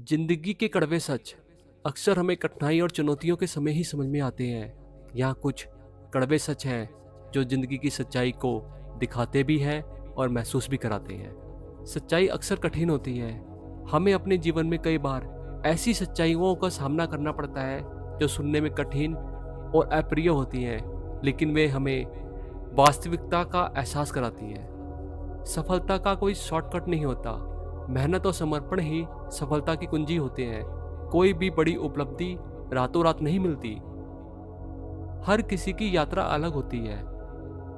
जिंदगी के कड़वे सच अक्सर हमें कठिनाई और चुनौतियों के समय ही समझ में आते हैं। यहाँ कुछ कड़वे सच हैं जो जिंदगी की सच्चाई को दिखाते भी हैं और महसूस भी कराते हैं। सच्चाई अक्सर कठिन होती है। हमें अपने जीवन में कई बार ऐसी सच्चाइयों का सामना करना पड़ता है जो सुनने में कठिन और अप्रिय होती हैं, लेकिन वे हमें वास्तविकता का एहसास कराती हैं। सफलता का कोई शॉर्टकट नहीं होता। मेहनत और समर्पण ही सफलता की कुंजी होते हैं। कोई भी बड़ी उपलब्धि रातों रात नहीं मिलती। हर किसी की यात्रा अलग होती है।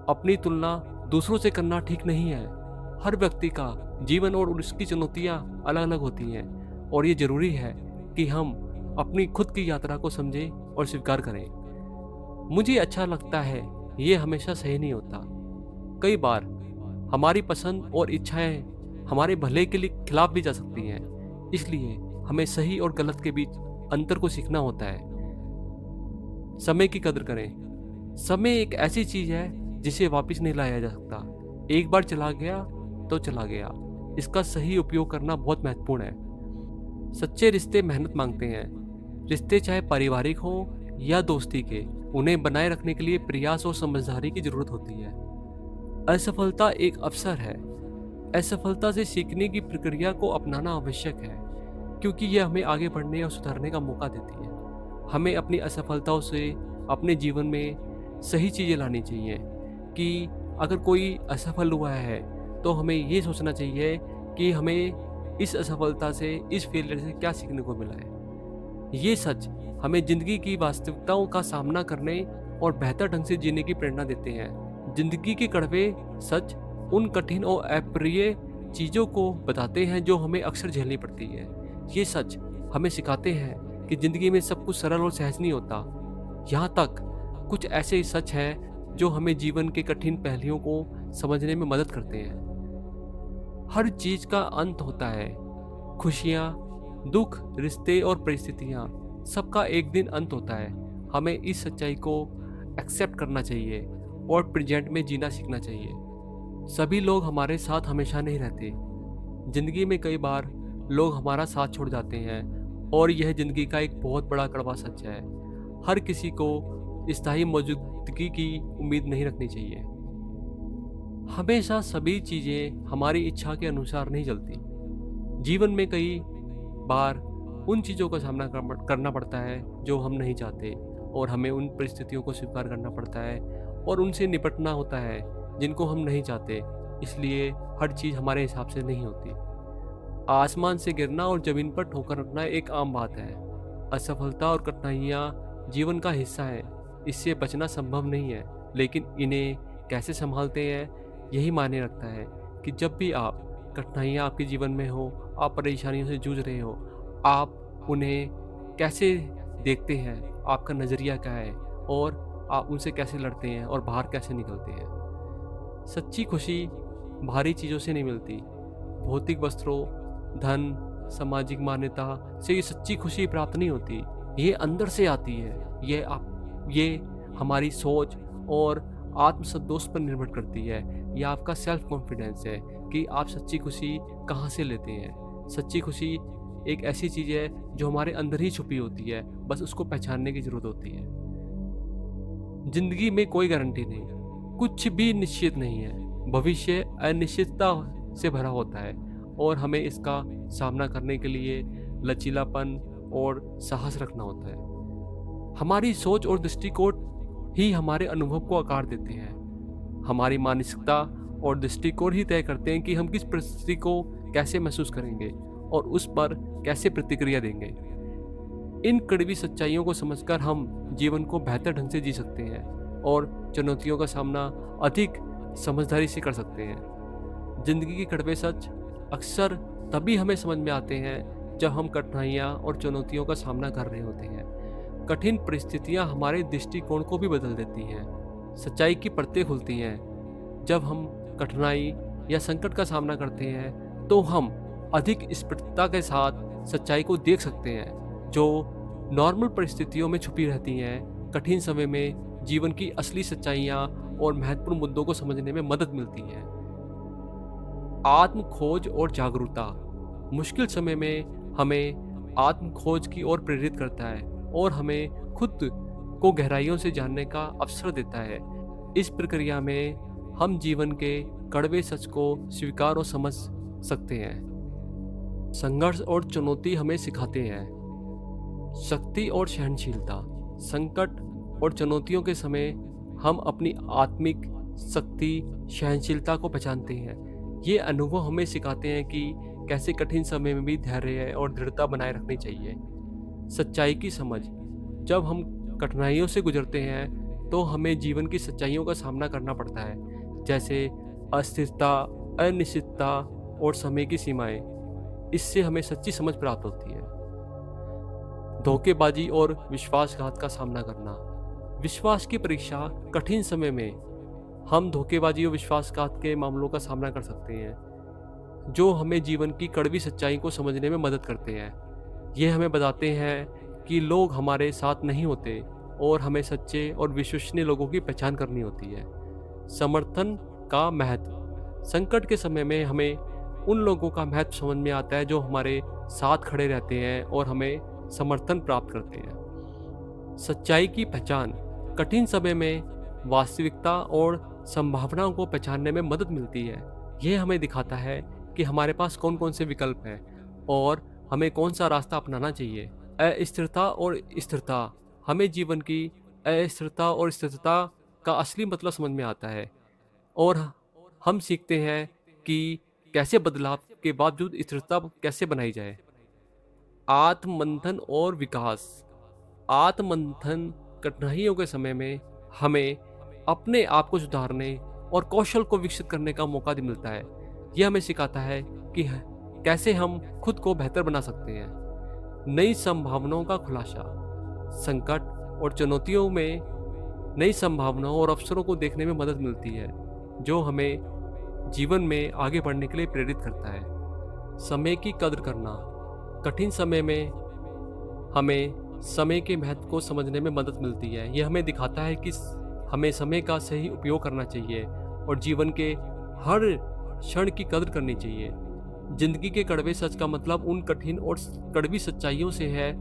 अपनी तुलना दूसरों से करना ठीक नहीं है। हर व्यक्ति का जीवन और उसकी चुनौतियां अलग अलग होती हैं, और ये जरूरी है कि हम अपनी खुद की यात्रा को समझें और स्वीकार करें। मुझे अच्छा लगता है, ये हमेशा सही नहीं होता। कई बार हमारी पसंद और इच्छाएं हमारे भले के लिए खिलाफ भी जा सकती हैं। इसलिए हमें सही और गलत के बीच अंतर को सीखना होता है। समय की कदर करें। समय एक ऐसी चीज है जिसे वापस नहीं लाया जा सकता। एक बार चला गया तो चला गया। इसका सही उपयोग करना बहुत महत्वपूर्ण है। सच्चे रिश्ते मेहनत मांगते हैं। रिश्ते चाहे पारिवारिक हो या दोस्ती के, उन्हें बनाए रखने के लिए प्रयास और समझदारी की जरूरत होती है। असफलता एक अवसर है। असफलता से सीखने की प्रक्रिया को अपनाना आवश्यक है, क्योंकि यह हमें आगे बढ़ने और सुधारने का मौका देती है। हमें अपनी असफलताओं से अपने जीवन में सही चीज़ें लानी चाहिए कि अगर कोई असफल हुआ है तो हमें ये सोचना चाहिए कि हमें इस असफलता से, इस फेलियर से क्या सीखने को मिला है। ये सच हमें ज़िंदगी की वास्तविकताओं का सामना करने और बेहतर ढंग से जीने की प्रेरणा देते हैं। जिंदगी के कड़वे सच उन कठिन और अप्रिय चीज़ों को बताते हैं जो हमें अक्सर झेलनी पड़ती है। ये सच हमें सिखाते हैं कि ज़िंदगी में सब कुछ सरल और सहज नहीं होता। यहाँ तक कुछ ऐसे सच हैं जो हमें जीवन के कठिन पहलुओं को समझने में मदद करते हैं। हर चीज़ का अंत होता है। खुशियाँ, दुख, रिश्ते और परिस्थितियाँ, सबका एक दिन अंत होता है। हमें इस सच्चाई को एक्सेप्ट करना चाहिए और प्रेजेंट में जीना सीखना चाहिए। सभी लोग हमारे साथ हमेशा नहीं रहते। जिंदगी में कई बार लोग हमारा साथ छोड़ जाते हैं, और यह जिंदगी का एक बहुत बड़ा कड़वा सच है। हर किसी को स्थायी मौजूदगी की उम्मीद नहीं रखनी चाहिए। हमेशा सभी चीज़ें हमारी इच्छा के अनुसार नहीं चलती। जीवन में कई बार उन चीज़ों का सामना करना पड़ता है जो हम नहीं चाहते, और हमें उन परिस्थितियों को स्वीकार करना पड़ता है और उनसे निपटना होता है जिनको हम नहीं चाहते। इसलिए हर चीज़ हमारे हिसाब से नहीं होती। आसमान से गिरना और ज़मीन पर ठोकर लगना एक आम बात है। असफलता और कठिनाइयाँ जीवन का हिस्सा है। इससे बचना संभव नहीं है, लेकिन इन्हें कैसे संभालते हैं यही मायने रखता है। कि जब भी आप कठिनाइयाँ आपके जीवन में हो, आप परेशानियों से जूझ रहे हो, आप उन्हें कैसे देखते हैं, आपका नज़रिया क्या है, और आप उनसे कैसे लड़ते हैं और बाहर कैसे निकलते हैं। सच्ची खुशी भारी चीज़ों से नहीं मिलती। भौतिक वस्त्रों, धन, सामाजिक मान्यता से ये सच्ची खुशी प्राप्त नहीं होती। ये अंदर से आती है। ये हमारी सोच और आत्मसंतोष पर निर्भर करती है। यह आपका सेल्फ कॉन्फिडेंस है कि आप सच्ची खुशी कहाँ से लेते हैं। सच्ची खुशी एक ऐसी चीज़ है जो हमारे अंदर ही छुपी होती है, बस उसको पहचानने की ज़रूरत होती है। जिंदगी में कोई गारंटी नहीं, कुछ भी निश्चित नहीं है। भविष्य अनिश्चितता से भरा होता है, और हमें इसका सामना करने के लिए लचीलापन और साहस रखना होता है। हमारी सोच और दृष्टिकोण ही हमारे अनुभव को आकार देते हैं। हमारी मानसिकता और दृष्टिकोण ही तय करते हैं कि हम किस परिस्थिति को कैसे महसूस करेंगे और उस पर कैसे प्रतिक्रिया देंगे। इन कड़वी सच्चाइयों को समझकर हम जीवन को बेहतर ढंग से जी सकते हैं और चुनौतियों का सामना अधिक समझदारी से कर सकते हैं। जिंदगी के कड़वे सच अक्सर तभी हमें समझ में आते हैं जब हम कठिनाइयाँ और चुनौतियों का सामना कर रहे होते हैं। कठिन परिस्थितियाँ हमारे दृष्टिकोण को भी बदल देती हैं। सच्चाई की परतें खुलती हैं। जब हम कठिनाई या संकट का सामना करते हैं तो हम अधिक स्पष्टता के साथ सच्चाई को देख सकते हैं, जो नॉर्मल परिस्थितियों में छुपी रहती हैं। कठिन समय में जीवन की असली सच्चाइयाँ और महत्वपूर्ण मुद्दों को समझने में मदद मिलती है। आत्म खोज और जागरूकता। मुश्किल समय में हमें आत्म खोज की ओर प्रेरित करता है और हमें खुद को गहराइयों से जानने का अवसर देता है। इस प्रक्रिया में हम जीवन के कड़वे सच को स्वीकार और समझ सकते हैं। संघर्ष और चुनौती हमें सिखाते हैं शक्ति और सहनशीलता। संकट और चुनौतियों के समय हम अपनी आत्मिक शक्ति, सहनशीलता को पहचानते हैं। ये अनुभव हमें सिखाते हैं कि कैसे कठिन समय में भी धैर्य और दृढ़ता बनाए रखनी चाहिए। सच्चाई की समझ। जब हम कठिनाइयों से गुजरते हैं तो हमें जीवन की सच्चाइयों का सामना करना पड़ता है, जैसे अस्थिरता, अनिश्चितता और समय की सीमाएं। इससे हमें सच्ची समझ प्राप्त होती है। धोखेबाजी और विश्वासघात का सामना करना। विश्वास की परीक्षा। कठिन समय में हम धोखेबाजी और विश्वासघात के मामलों का सामना कर सकते हैं, जो हमें जीवन की कड़वी सच्चाई को समझने में मदद करते हैं। ये हमें बताते हैं कि लोग हमारे साथ नहीं होते और हमें सच्चे और विश्वसनीय लोगों की पहचान करनी होती है। समर्थन का महत्व। संकट के समय में हमें उन लोगों का महत्व समझ में आता है जो हमारे साथ खड़े रहते हैं और हमें समर्थन प्राप्त करते हैं। सच्चाई की पहचान। कठिन समय में वास्तविकता और संभावनाओं को पहचानने में मदद मिलती है। यह हमें दिखाता है कि हमारे पास कौन कौन से विकल्प हैं और हमें कौन सा रास्ता अपनाना चाहिए। अस्थिरता और स्थिरता। हमें जीवन की अस्थिरता और स्थिरता का असली मतलब समझ में आता है और हम सीखते हैं कि कैसे बदलाव के बावजूद स्थिरता कैसे बनाई जाए। आत्ममंथन और विकास। आत्ममंथन। कठिनाइयों के समय में हमें अपने आप को सुधारने और कौशल को विकसित करने का मौका मिलता है। यह हमें सिखाता है कि कैसे हम खुद को बेहतर बना सकते हैं। नई संभावनाओं का खुलासा। संकट और चुनौतियों में नई संभावनाओं और अवसरों को देखने में मदद मिलती है, जो हमें जीवन में आगे बढ़ने के लिए प्रेरित करता है। समय की कद्र करना। कठिन समय में हमें समय के महत्व को समझने में मदद मिलती है। यह हमें दिखाता है कि हमें समय का सही उपयोग करना चाहिए और जीवन के हर क्षण की कद्र करनी चाहिए। जिंदगी के कड़वे सच का मतलब उन कठिन और कड़वी सच्चाइयों से है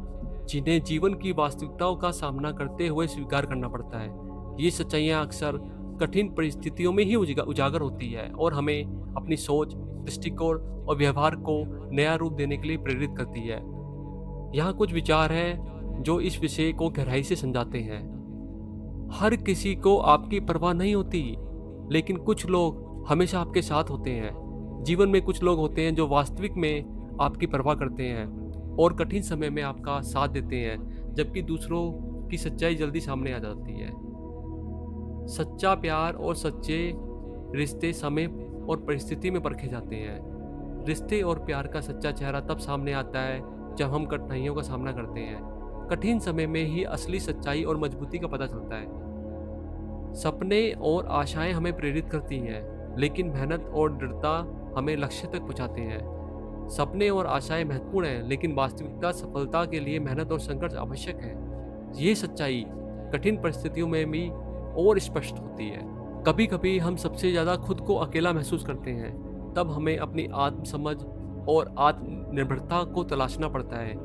जिन्हें जीवन की वास्तविकताओं का सामना करते हुए स्वीकार करना पड़ता है। ये सच्चाइयाँ अक्सर कठिन परिस्थितियों में ही उजागर होती है और हमें अपनी सोच, दृष्टिकोण और व्यवहार को नया रूप देने के लिए प्रेरित करती है। यहाँ कुछ विचार हैं जो इस विषय को गहराई से समझाते हैं। हर किसी को आपकी परवाह नहीं होती, लेकिन कुछ लोग हमेशा आपके साथ होते हैं। जीवन में कुछ लोग होते हैं जो वास्तविक में आपकी परवाह करते हैं और कठिन समय में आपका साथ देते हैं, जबकि दूसरों की सच्चाई जल्दी सामने आ जाती है। सच्चा प्यार और सच्चे रिश्ते समय और परिस्थिति में परखे जाते हैं। रिश्ते और प्यार का सच्चा चेहरा तब सामने आता है जब हम कठिनाइयों का सामना करते हैं। कठिन समय में ही असली सच्चाई और मजबूती का पता चलता है। सपने और आशाएं हमें प्रेरित करती हैं, लेकिन मेहनत और दृढ़ता हमें लक्ष्य तक पहुंचाते हैं। सपने और आशाएं महत्वपूर्ण हैं, लेकिन वास्तविकता सफलता के लिए मेहनत और संघर्ष आवश्यक है। ये सच्चाई कठिन परिस्थितियों में भी और स्पष्ट होती है। कभी कभी हम सबसे ज़्यादा खुद को अकेला महसूस करते हैं, तब हमें अपनी आत्मसमझ और आत्मनिर्भरता को तलाशना पड़ता है।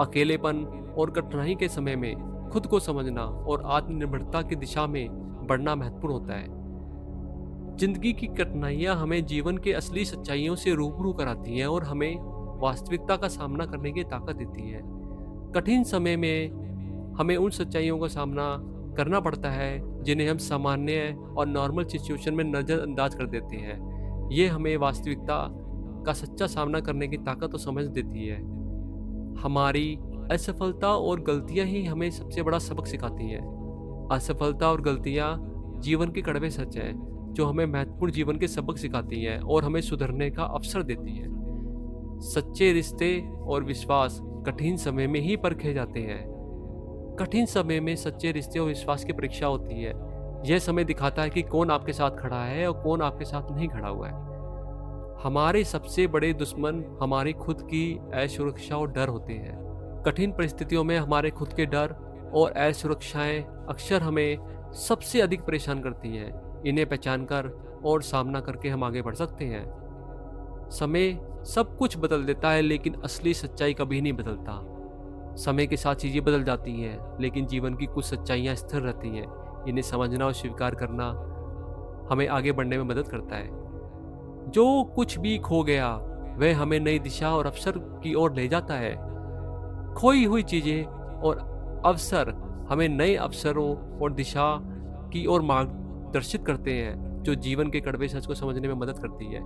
अकेलेपन और कठिनाई के समय में खुद को समझना और आत्मनिर्भरता की दिशा में बढ़ना महत्वपूर्ण होता है। जिंदगी की कठिनाइयाँ हमें जीवन के असली सच्चाइयों से रूबरू कराती हैं और हमें वास्तविकता का सामना करने की ताकत देती हैं। कठिन समय में हमें उन सच्चाइयों का सामना करना पड़ता है जिन्हें हम सामान्य और नॉर्मल सिचुएशन में नज़रअंदाज कर देते हैं। ये हमें वास्तविकता का सच्चा सामना करने की ताकत और समझ देती है। हमारी असफलता और गलतियां ही हमें सबसे बड़ा सबक सिखाती हैं। असफलता और गलतियां जीवन के कड़वे सच हैं जो हमें महत्वपूर्ण जीवन के सबक सिखाती हैं और हमें सुधरने का अवसर देती हैं। सच्चे रिश्ते और विश्वास कठिन समय में ही परखे जाते हैं। कठिन समय में सच्चे रिश्ते और विश्वास की परीक्षा होती है। यह समय दिखाता है कि कौन आपके साथ खड़ा है और कौन आपके साथ नहीं खड़ा हुआ है। हमारे सबसे बड़े दुश्मन हमारी खुद की असुरक्षा और डर होते हैं। कठिन परिस्थितियों में हमारे खुद के डर और असुरक्षाएं अक्सर हमें सबसे अधिक परेशान करती हैं। इन्हें पहचानकर और सामना करके हम आगे बढ़ सकते हैं। समय सब कुछ बदल देता है, लेकिन असली सच्चाई कभी नहीं बदलता। समय के साथ चीज़ें बदल जाती हैं, लेकिन जीवन की कुछ सच्चाइयाँ स्थिर रहती हैं। इन्हें समझना और स्वीकार करना हमें आगे बढ़ने में मदद करता है। जो कुछ भी खो गया, वह हमें नई दिशा और अवसर की ओर ले जाता है। खोई हुई चीज़ें और अवसर हमें नए अवसरों और दिशा की ओर मार्गदर्शित करते हैं, जो जीवन के कड़वे सच को समझने में मदद करती है।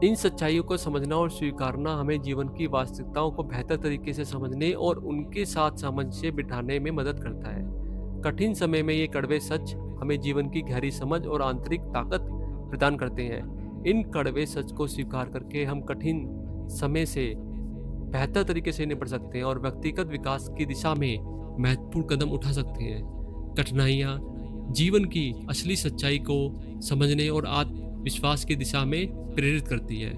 इन सच्चाइयों को समझना और स्वीकारना हमें जीवन की वास्तविकताओं को बेहतर तरीके से समझने और उनके साथ सामंजस्य बिठाने में मदद करता है। कठिन समय में ये कड़वे सच हमें जीवन की गहरी समझ और आंतरिक ताकत प्रदान करते हैं। इन कड़वे सच को स्वीकार करके हम कठिन समय से बेहतर तरीके से निपट सकते हैं और व्यक्तिगत विकास की दिशा में महत्वपूर्ण कदम उठा सकते हैं। कठिनाइयाँ जीवन की असली सच्चाई को समझने और आत्मविश्वास की दिशा में प्रेरित करती है।